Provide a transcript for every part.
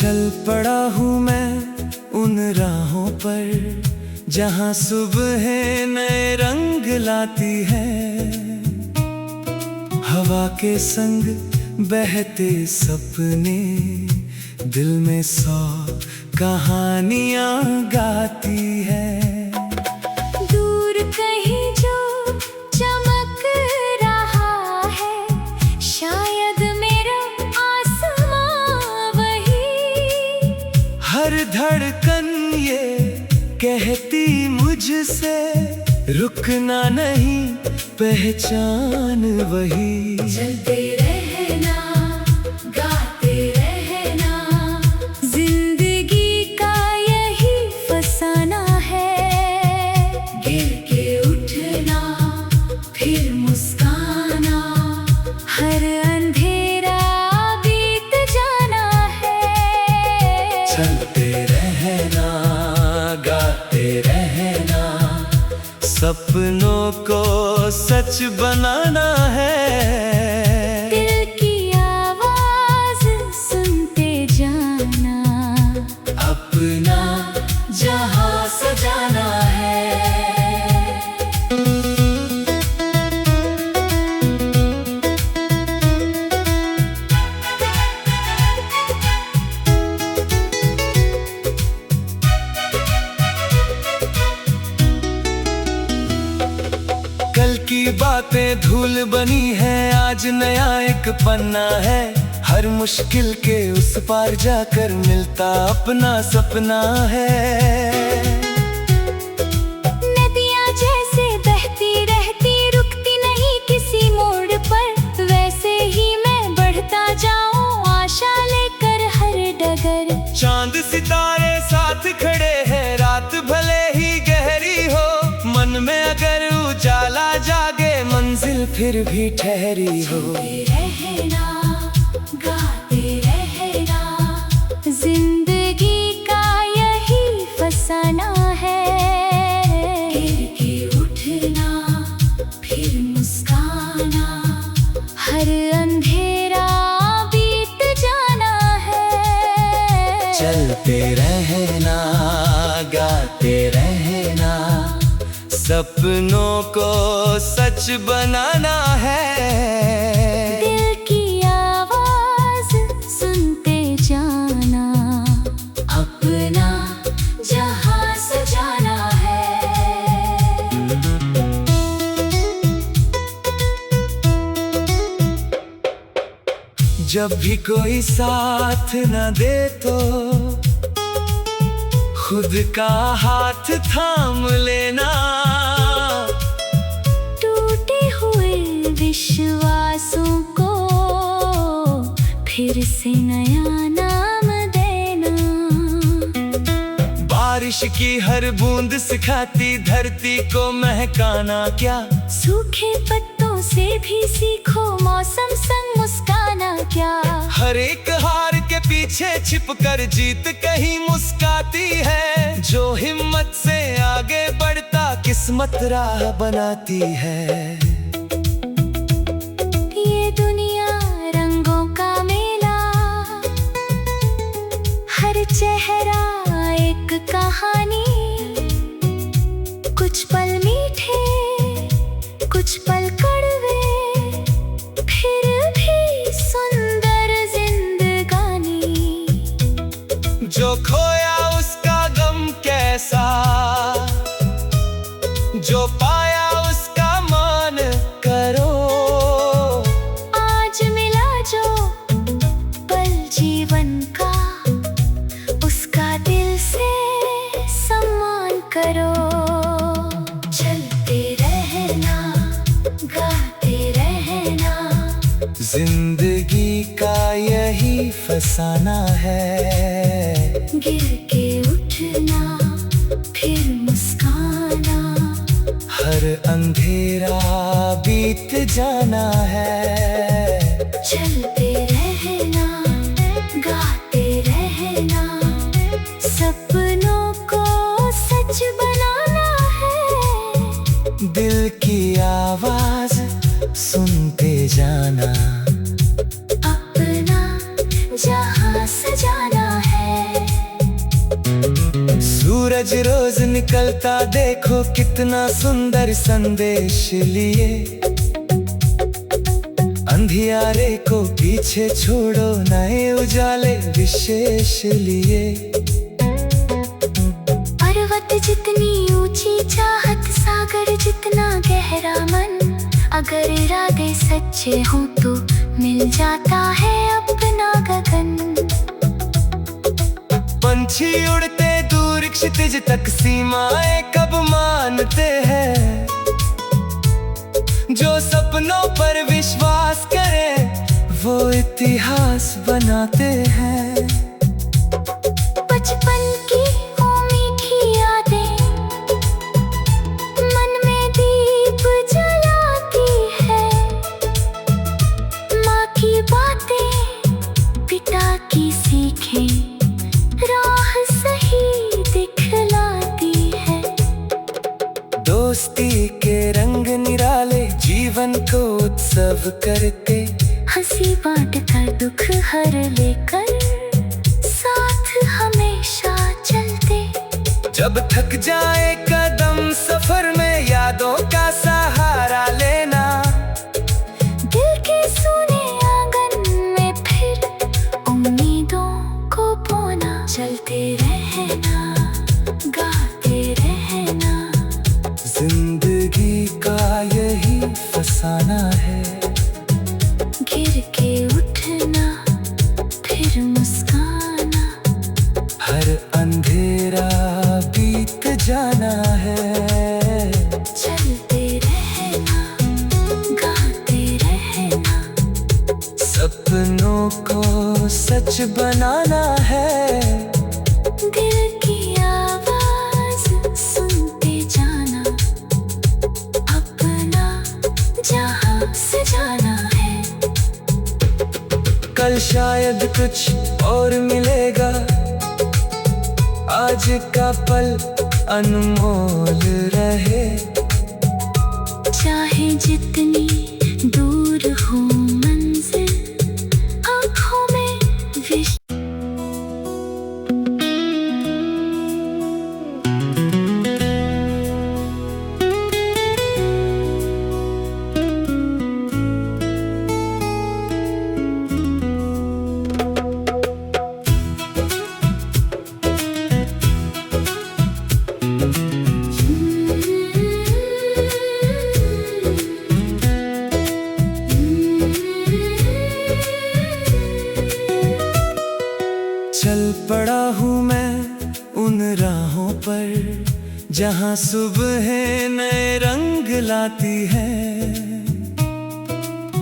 चल पड़ा हूँ मैं उन राहों पर जहाँ सुबह नए रंग लाती है। हवा के संग बहते सपने दिल में 100 कहानियाँ गाती है। दूर कहीं जो चमक रहा है, शायद मेरा आसमां वही। हर धड़कन ये कहती मुझसे रुकना नहीं, पहचान वही। चलते रहना, गाते रहना, जिंदगी का यही फसाना है। गिर के उठना, फिर मुस्काना, हर अंधेरा बीत जाना है। चलते रहना, गाते रहना, सपनों को सच बनाना है। दिल की आवाज सुनते जाना, अपना जहां सजाना है। कल की बातें धूल बनी है, आज नया एक पन्ना है। हर मुश्किल के उस पार जाकर मिलता अपना सपना है। नदियाँ जैसे बहती रहती, रुकती नहीं किसी मोड़ पर। वैसे ही मैं बढ़ता जाऊं, आशा लेकर हर डगर। चांद सितारे साथ खड़े हैं, रात भले ही गहरी हो। मन में अगर उजाला जागे, मंजिल फिर भी ठहरी हो। रहना, गाते रहना, जिंदगी का यही फसाना है। गिर के उठना, फिर मुस्काना, हर अंधेरा बीत जाना है। चलते रहना, गाते रहना, सपनों को सच बनाना है। दिल की आवाज सुनते जाना, अपना जहां सजाना है। जब भी कोई साथ न दे तो खुद का हाथ थाम लेना। टूटे हुए विश्वासों को फिर से नया नाम देना। बारिश की हर बूंद सिखाती धरती को महकाना क्या। सूखे पत्तों से भी सीखो मौसम संग मुस्काना क्या। हर एक हार के पीछे छिपकर जीत कहीं मुस्काती है। जो हिम्मत से आगे बढ़ता किस्मत राह बनाती है। ये दुनिया रंगों का मेला, हर चेहरा एक कहानी। कुछ पल मीठे, कुछ पल कड़वे, फिर भी सुंदर जिंदगानी। जो खोया उसका गम कैसा, जो पाया उसका मान करो। आज मिला जो पल जीवन का, उसका दिल से सम्मान करो। चलते रहना, गाते रहना, जिंदगी का यही फसाना है। गिर के उठना, फिर मुस्काना, हर अंधेरा बीत जाना है। चलते रहना, गाते रहना, सपनों को सच बनाना है। दिल की आवाज सुनते जाना, अपना जहां सजाना है। सूरज रोज निकलता देखो कितना सुंदर संदेश लिए। अंधियारे को पीछे छोड़ो नए उजाले विशेष लिए। पर्वत जितनी ऊंची चाहत सागर जितना गहरा मन, अगर इरादे सच्चे हो तो मिल जाता है अपना गगन। पंछी उड़ते दूर क्षितिज तक सीमाएं कब मानते हैं। जो सपनों पर विश्वास करे वो इतिहास बनाते हैं। बचपन की वो मीठी यादें मन में दीप जलाती है। माँ की बातें पिता की सीखें राह सही दिखलाती है। दोस्ती के रंग निराले जीवन को उत्सव करते। हंसी बांट कर दुख हर लेकर साथ हमेशा चलते। जब थक जाए कदम सफर में यादों का सहारा लेना। दिल के सुने आंगन में फिर उम्मीदों को बोना। चलते रहना गाते रहना, जिंदगी का यही फसाना है। गिर के उठना फिर मुस्काना, हर अंधेरा बीत जाना है। चलते रहना गाते रहना, सपनों को सच बनाना है। दिल की आवाज सुनते जाना, अपना जहां सजाना है। कल शायद कुछ और मिलेगा, आज का पल अनमोल रहे। चाहे जितनी दूर हो मंजिल, आँखों में विश चल पड़ा हूँ मैं उन राहों पर जहाँ सुबह नए रंग लाती है।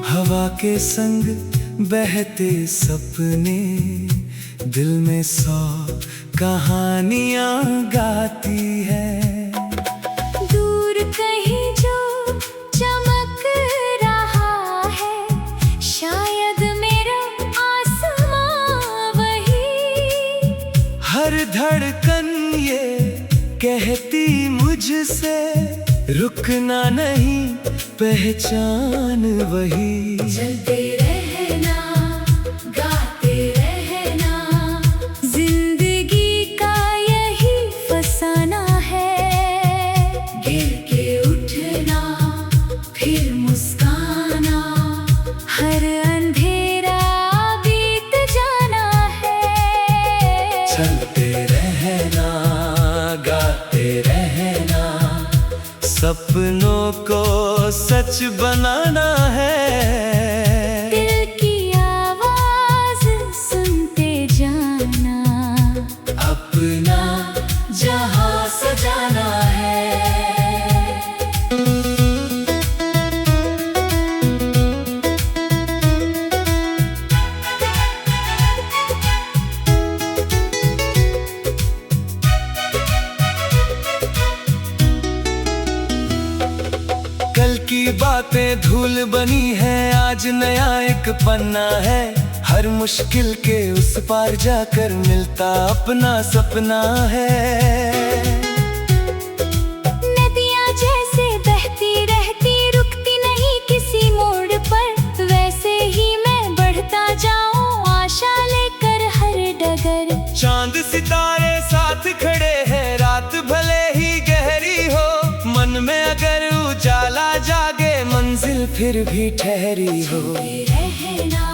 हवा के संग बहते सपने दिल में 100 कहानियाँ गाती है। दूर कहीं जो चमक रहा है, शायद मेरा आसमां वही। हर धड़कन ये कहती मुझसे रुकना नहीं, पहचान वही। चलते रहना गाते रहना, जिंदगी का यही फसाना है। गिर के उठना फिर मुस्काना, हर अंधेरा बीत जाना है। चलते रहना गाते रहना, सपनों को सच बनाना है। दिल की आवाज सुनते जाना, अपना जहां सजाना है। कल की बातें धूल बनी है, आज नया एक पन्ना है। हर मुश्किल के उस पार जाकर मिलता अपना सपना है। नदियाँ जैसे बहती रहती रुकती नहीं किसी मोड़ पर, वैसे ही मैं बढ़ता जाऊं आशा लेकर हर डगर। चांद सितारे साथ खड़े हैं, रात फिर भी ठहरी हो। रहना,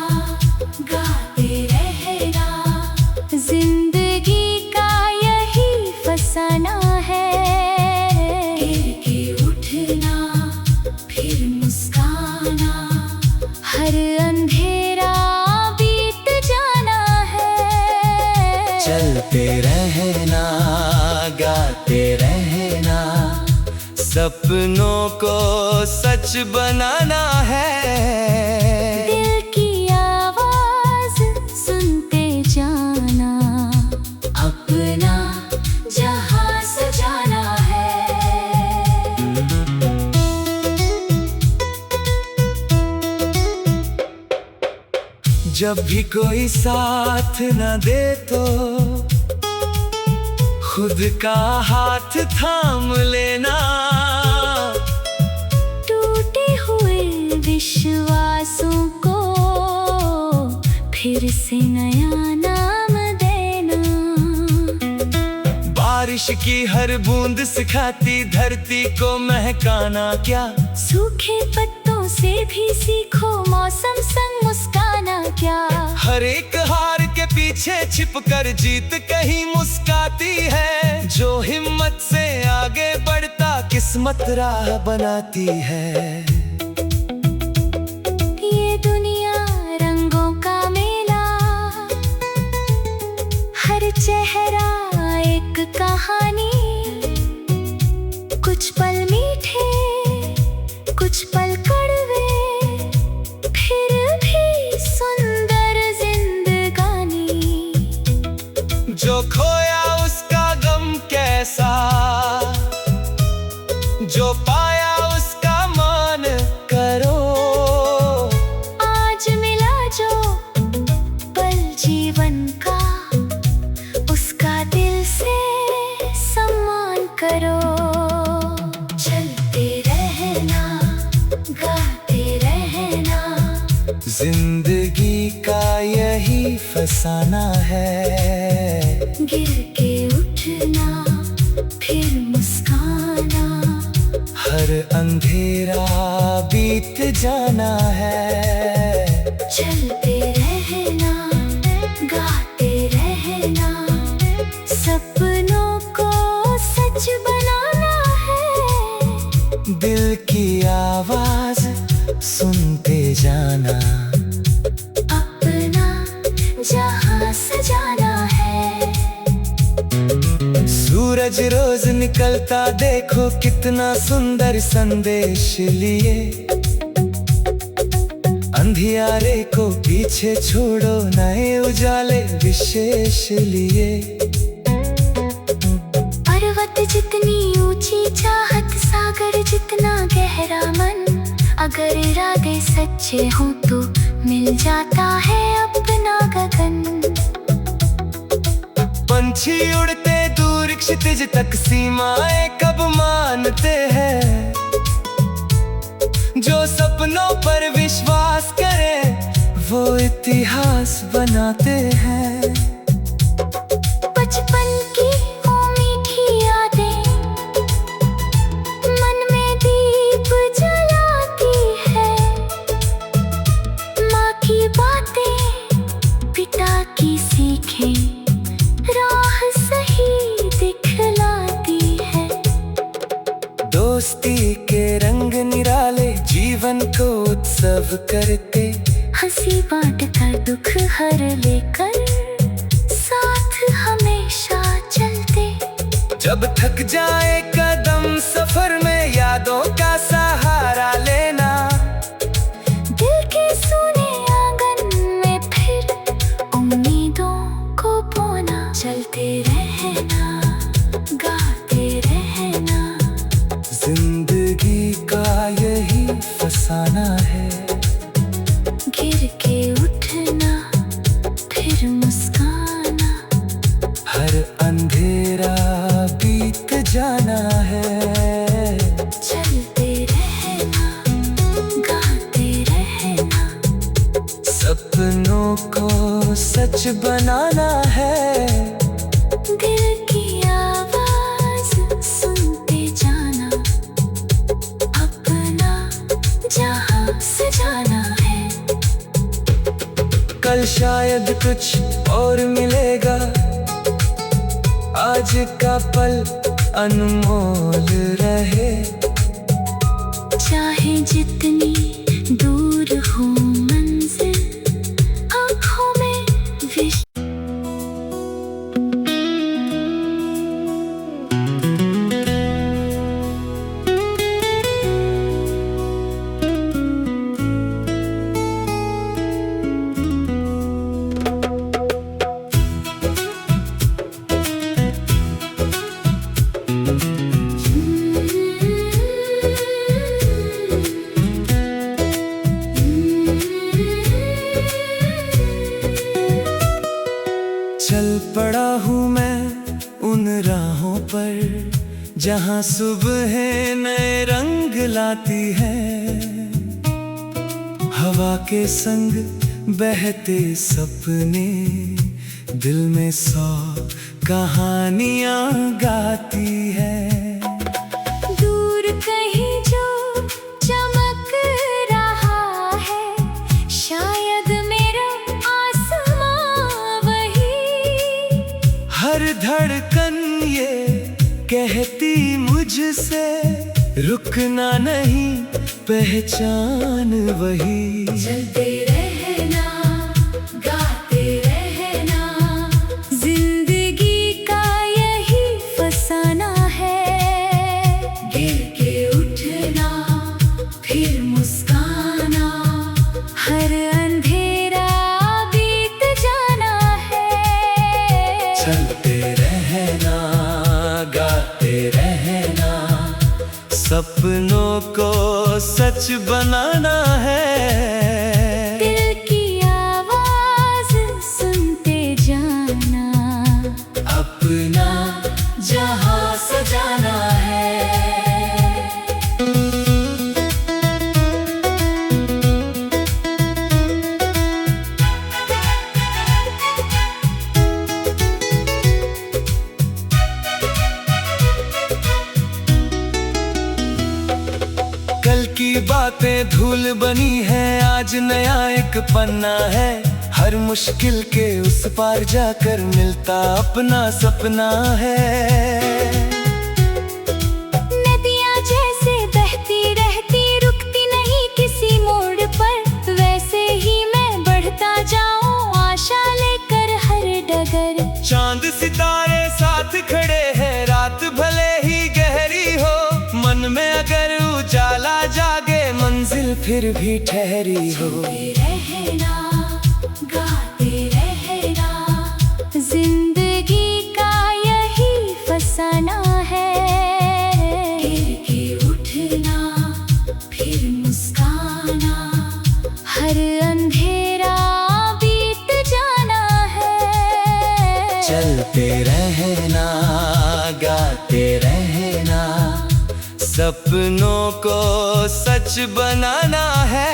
गाते रहना, जिंदगी का यही फसाना है। गिर के उठना, फिर मुस्काना, हर अंधेरा बीत जाना है। चलते रहना, गाते रहना, सपनों को सच बनाना है। दिल की आवाज सुनते जाना, अपना जहां सजाना है। जब भी कोई साथ न दे तो खुद का हाथ थाम लेना। टूटे हुए विश्वासों को फिर से नया नाम देना। बारिश की हर बूंद सिखाती धरती को महकाना क्या। सूखे पत्तों से भी सीखो मौसम संग मुस्काना क्या। हर एक हार के पीछे छिपकर जीत कहीं मुस्काती है। जो हिम्मत से आगे बढ़ता किस्मत राह बनाती है। ये दुनिया रंगों का मेला, हर चेहरा एक कहानी। कुछ पल मीठे, कुछ पल कड़वे, फिर भी सुंदर जिंदगानी। जो खोया उसका गम कैसा, जो पाया उसका मान करो। आज मिला जो पल जीवन का, उसका दिल से सम्मान करो। चलते रहना, गाते रहना, जिंदगी का यही फसाना है। गिर के उठना, फिर मुस्काना, हर अंधेरा बीत जाना है। चलते रहना, गाते रहना, सपनों को सच बनाना है। दिल की आवाज सुनते जाना, अपना जहां सजाना है। सूरज रोज निकलता देखो कितना सुंदर संदेश लिए। अंधियारे को पीछे छोड़ो नए उजाले विशेष लिए। पर्वत जितनी ऊंची चाहत, सागर जितना गहरा मन। अगर इरादे सच्चे हों तो मिल जाता है अपना गगन। पंछी उड़ते दूर क्षितिज तक, सीमाएं कब मानते हैं। जो सपनों पर विश्वास करे वो इतिहास बनाते हैं। बचपन की वो मीठी यादें मन में दीप जलाती है। माँ की बातें, पिता की सीखें, राह सही दिखलाती है। दोस्ती के रंग निराले जीवन को उत्सव करते। हंसी बांट कर दुख हर लेकर साथ हमेशा चलते। जब थक जाए कदम सफर में यादों का सहारा लेना। दिल के सुने आंगन में फिर उम्मीदों को बोना। चलते रहना, गाते रहना, जिंदगी का यही फसाना है। गिर के उठना, फिर मुस्काना, हर अंधेरा बीत जाना है। चलते रहना, गाते रहना, सपनों को सच बनाना है। दिल की आवाज सुनते जाना, अपना जहां कल शायद कुछ और मिलेगा, आज का पल अनमोल रहे। चाहे जितनी दूर हो मंजिल, आँखों में विश चल पड़ा हूँ मैं उन राहों पर, जहाँ सुबह नए रंग लाती है। हवा के संग बहते सपने, दिल में 100 कहानियाँ गाती है। दूर कहीं जो चमक रहा है, शायद मेरा आसमां वही। हर धड़कन ये कहती मुझसे, रुकना नहीं पहचान वही। चलते रहना, गाते रहना, जिंदगी का यही फसाना है। गिर के उठना, फिर मुस्काना, हर अंधेरा बीत जाना है। चलते रहना, गाते रहना, सपनों को सच बनाना है। दिल की आवाज सुनते जाना, अपना जहां सजाना है। कल की बातें धूल बनी है, आज नया एक पन्ना है। हर मुश्किल के उस पार जाकर मिलता अपना सपना है। नदियाँ जैसे बहती रहती, रुकती नहीं किसी मोड़ पर। वैसे ही मैं बढ़ता जाऊं, आशा लेकर हर डगर। चांद सितारे साथ खड़े हैं, रात भले ही गहरी हो। मन में अगर उजाला जागे, मंजिल फिर भी ठहरी हो। रहना, गाते रहना, जिंदगी का यही फसाना है। गिर के उठना, फिर मुस्काना, हर अंधेरा बीत जाना है। चलते रहना, गाते रहना, सपनों को सच बनाना है।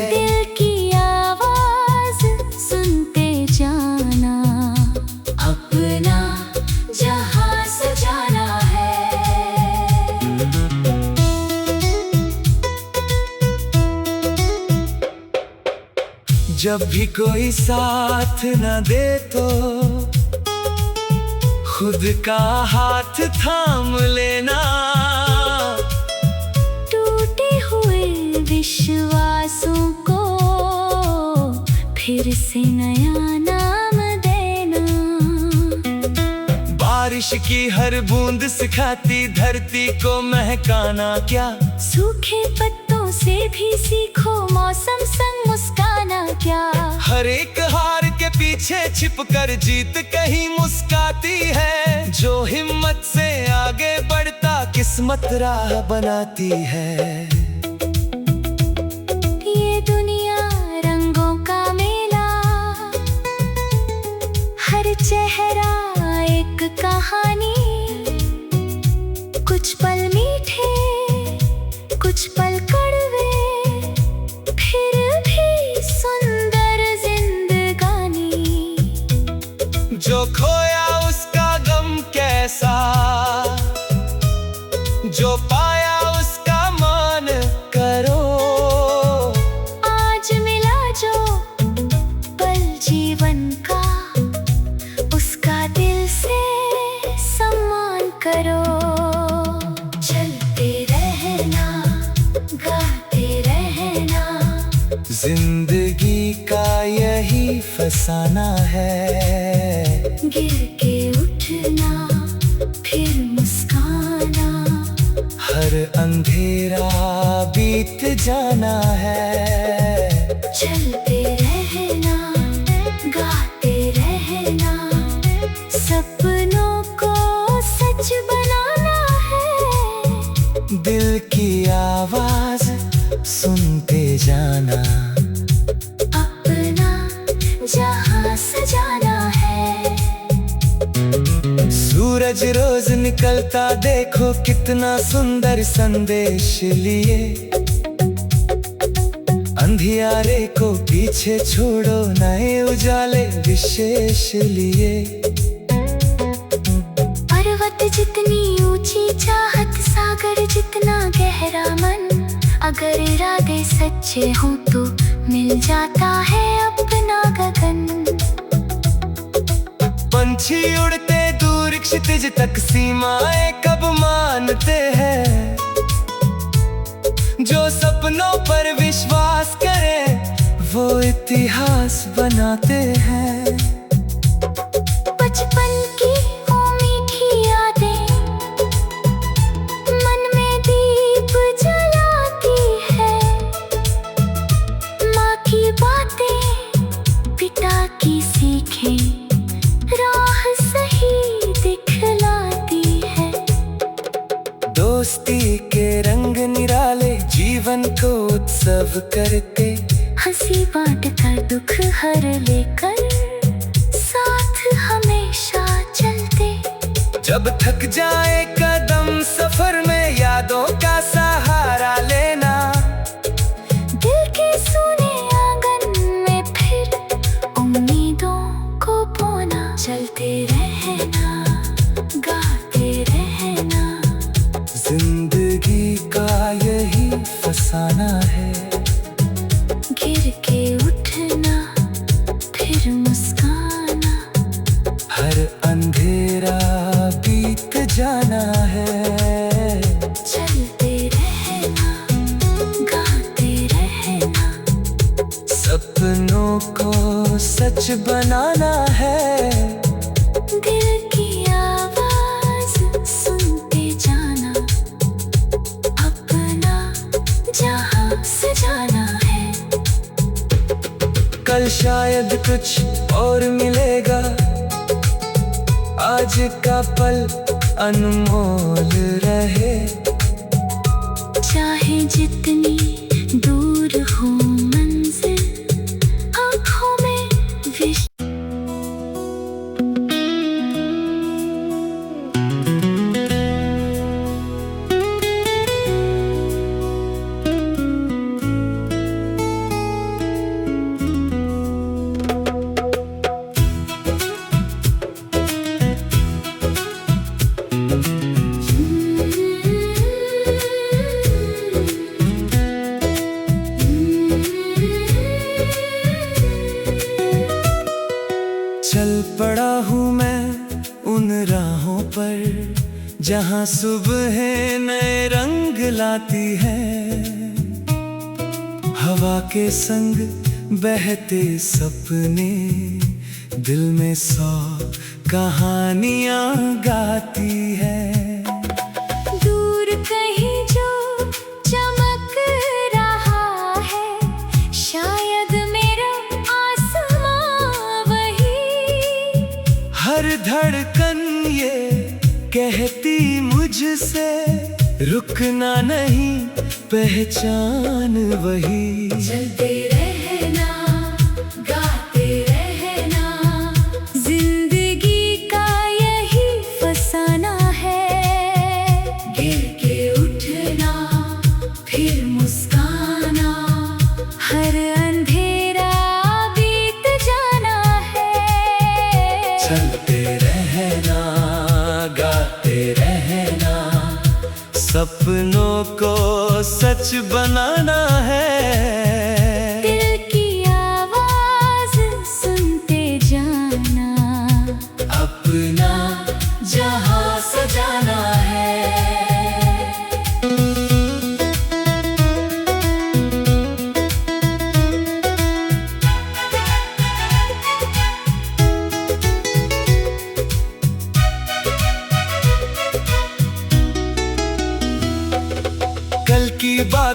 दिल की आवाज सुनते जाना, अपना जहां सजाना है। जब भी कोई साथ न दे तो खुद का हाथ थाम लेना। टूटे हुए विश्वासों को फिर से नया नाम देना। बारिश की हर बूंद सिखाती धरती को महकाना क्या। सूखे पत्तों से भी सीखो मौसम संग मुस्काना क्या। हर एक हार के पीछे छिपकर जीत कहीं मुस्काती है। जो हिम्मत से आगे बढ़ता किस्मत राह बनाती है। ये दुनिया रंगों का मेला, हर चेहरा एक कहानी। कुछ पल मीठे, कुछ पल कड़वे, फिर भी सुंदर जिंदगानी। जो खोया उसका गम कैसा, जो पाया उसका मान करो। आज मिला जो फसाना है। गिर के उठना फिर मुस्काना, हर अंधेरा बीत जाना है। चलते रहना गाते रहना, सपनों को सच बनाना है। दिल की आवाज सुनते जाना, अपना जहां सजाना है। सूरज रोज निकलता देखो कितना सुंदर संदेश लिए। अंधियारे को पीछे छोड़ो नए उजाले विशेष लिए। पर्वत जितनी ऊंची चाहत, सागर जितना गहरा मन, अगर इरादे सच्चे हों तो मिल जाता है अपना गगन। पंछी उड़ते दूर क्षितिज तक, सीमाएं कब मानते हैं। जो सपनों पर विश्वास करे वो इतिहास बनाते हैं। बचपन की वो मीठी यादें मन में दीप जलाती है। माँ की बातें पिता की सीखें राह सही दिखलाती है। दोस्ती के रंग निराले जीवन को उत्सव करते, हंसी बांट कर दुख हर लेकर साथ हमेशा चलते। जब थक जाए कदम सफर में यादों का सहारा लेना। दिल के सुने आंगन में फिर उम्मीदों को बोना। चलते रहना गाते रहना, जिंदगी का यही फसाना है। गिर के उठना फिर मुस्काना, हर अंधेरा बीत जाना है। चलते रहना गाते रहना, सपनों को सच बनाना है। दिल की आवाज सुनते जाना, अपना जहां सजाना है। कल शायद कुछ और मिलेगा, आज का पल अनमोल रहे। चाहे जितनी दूर हो मंजिल, आँखों में विश चल पड़ा हूँ मैं उन राहों पर, जहाँ सुबह नए रंग लाती है। हवा के संग बहते सपने, दिल में 100 कहानियाँ गाती है। दूर कहीं जो चमक रहा है, शायद मेरा आसमां वही। हर धड़कन ये कहती मुझसे, रुकना नहीं पहचान वही। चलते रहना गाते रहना, जिंदगी का यही फसाना है। गिर के उठना फिर मुस्काना, हर अंधेरा बीत जाना है। चलते रहना गाते रहना, सपनों को सच बनाना है। दिल की आवाज सुनते जाना, अपना जहां सजाना है।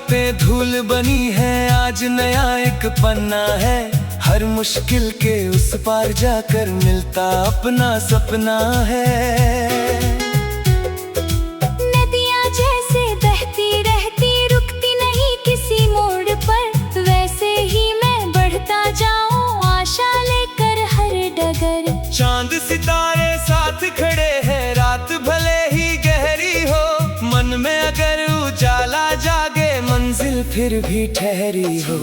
बातें धूल बनी है, आज नया एक पन्ना है। हर मुश्किल के उस पार जाकर मिलता अपना सपना है। नदियाँ जैसे बहती रहती, रुकती नहीं किसी मोड़ पर, वैसे ही मैं बढ़ता जाऊं आशा लेकर हर डगर। चांद सितारे साथ खड़े हैं, रात भले ही गहरी हो, मन में अगर उजाला जागे मंजिल फिर भी ठहरी हो।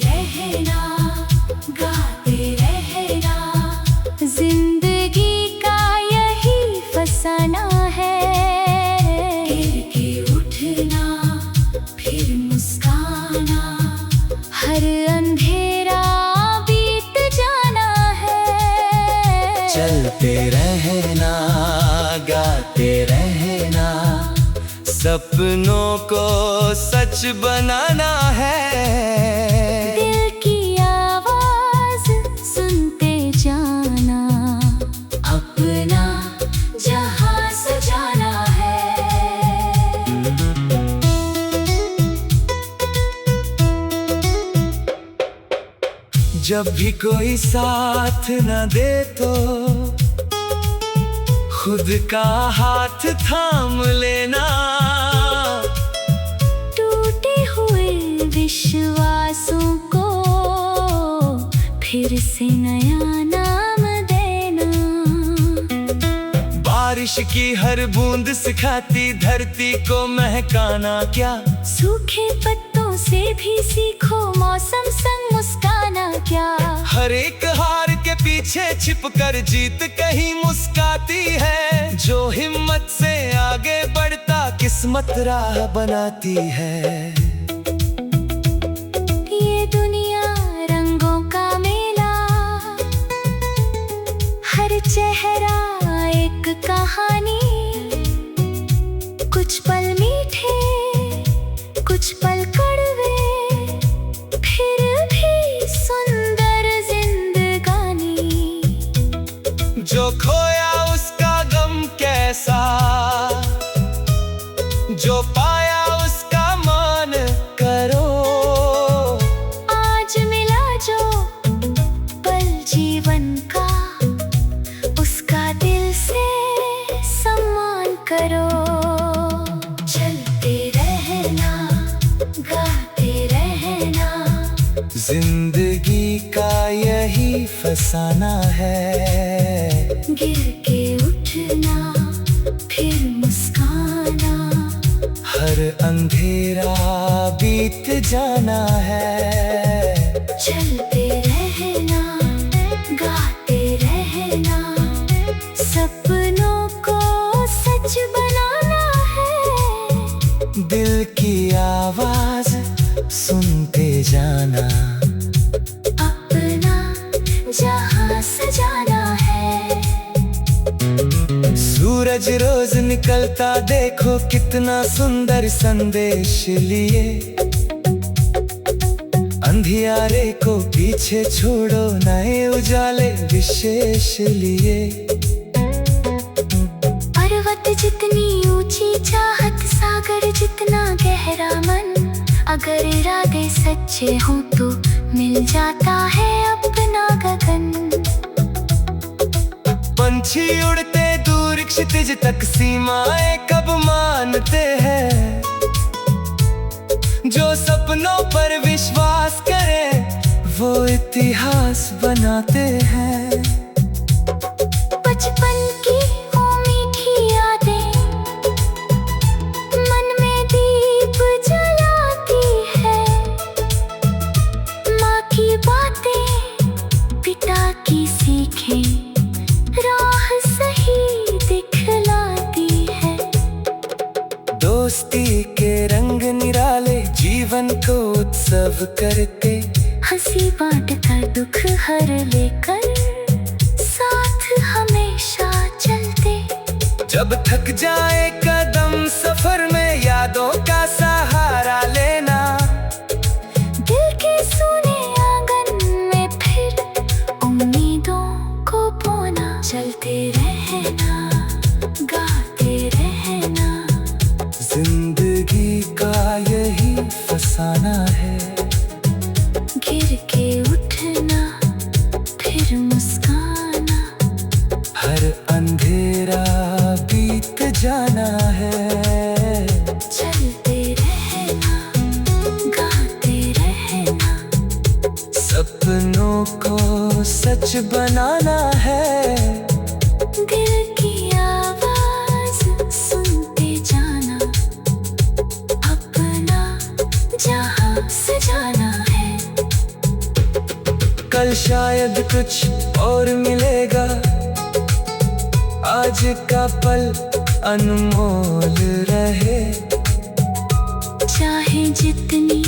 रहना गाते रहना, जिंदगी का यही फसाना है। गिर के उठना फिर मुस्काना, हर अंधेरा बीत जाना है। चलते रहना गाते रहना, सपनों को सच बनाना है। दिल की आवाज सुनते जाना, अपना जहां सजाना है। जब भी कोई साथ न दे तो खुद का हाथ थाम लेना। टूटे हुए विश्वासों को फिर से नया नाम देना। बारिश की हर बूंद सिखाती धरती को महकाना क्या। सूखे पत्तों से भी सीखो मौसम संग मुस्काना क्या। हर एक हार के पीछे छिपकर जीत कहीं मुस्काती है। जो हिम्मत से आगे बढ़ता किस्मत राह बनाती है। ये दुनिया रंगों का मेला, हर चेहरा एक कहानी। कुछ पल मीठे कुछ पल कड़वे, फिर भी सुंदर जिंदगानी। जो खोया उसका गम कैसा, जो पाया उसका मान करो। आज मिला जो पल जीवन का, उसका दिल से सम्मान करो। चलते रहना गाते रहना, जिंदगी का यही फसाना है। गिर के उठना फिर मुस्काना, हर अंधेरा बीत जाना है। चलते रहना गाते रहना, सपनों को सच बनाना है। दिल की आवाज सुनते जाना, अपना जहां सजाना है। सूरज रोज निकलता देखो कितना सुंदर संदेश लिए। अंधियारे को पीछे छोड़ो नए उजाले विशेष लिए। पर्वत जितनी ऊंची चाहत, सागर जितना गहरा मन, अगर इरादे सच्चे हों तो मिल जाता है अपना गगन। पंछी उड़ते दूर क्षितिज तक, सीमाएं कब मानते हैं। जो सपनों पर विश्वास करे वो इतिहास बनाते हैं। बचपन की वो मीठी यादें मन में दीप जलाती है। माँ की बातें पिता की सीखें, राह सही दिखलाती है। दोस्ती के रंग निराले जीवन को उत्सव करते। हंसी बांट कर दुख हर लेकर साथ हमेशा चलते। जब थक जाए कदम सफर में यादों का सहारा लेना। दिल के सूने आंगन में फिर उम्मीदों को बोना। चलते रहना गाते रहना, जिंदगी का यही फसाना कुछ और मिलेगा। आज का पल अनमोल रहे। चाहे जितनी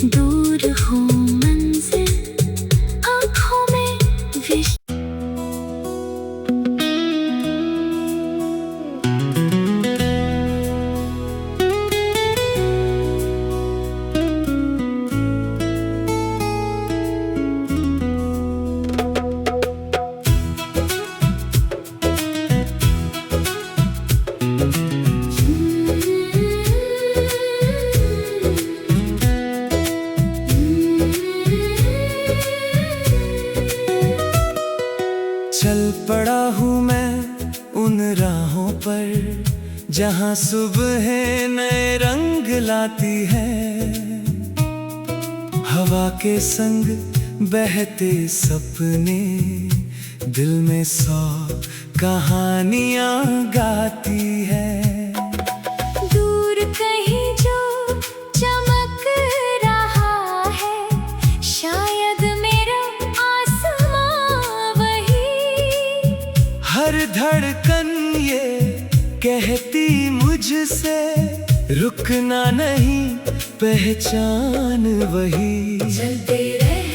दूर हो मंजिल, आँखों में विश चल पड़ा हूँ मैं उन राहों पर, जहाँ सुबह नए रंग लाती है। हवा के संग बहते सपने, दिल में 100 कहानियाँ गाती है। दूर कहीं जो चमक रहा है, शायद मेरा आसमां वही। हर धड़कन ये कहती मुझसे, रुकना नहीं, पहचान वही। चलते रहे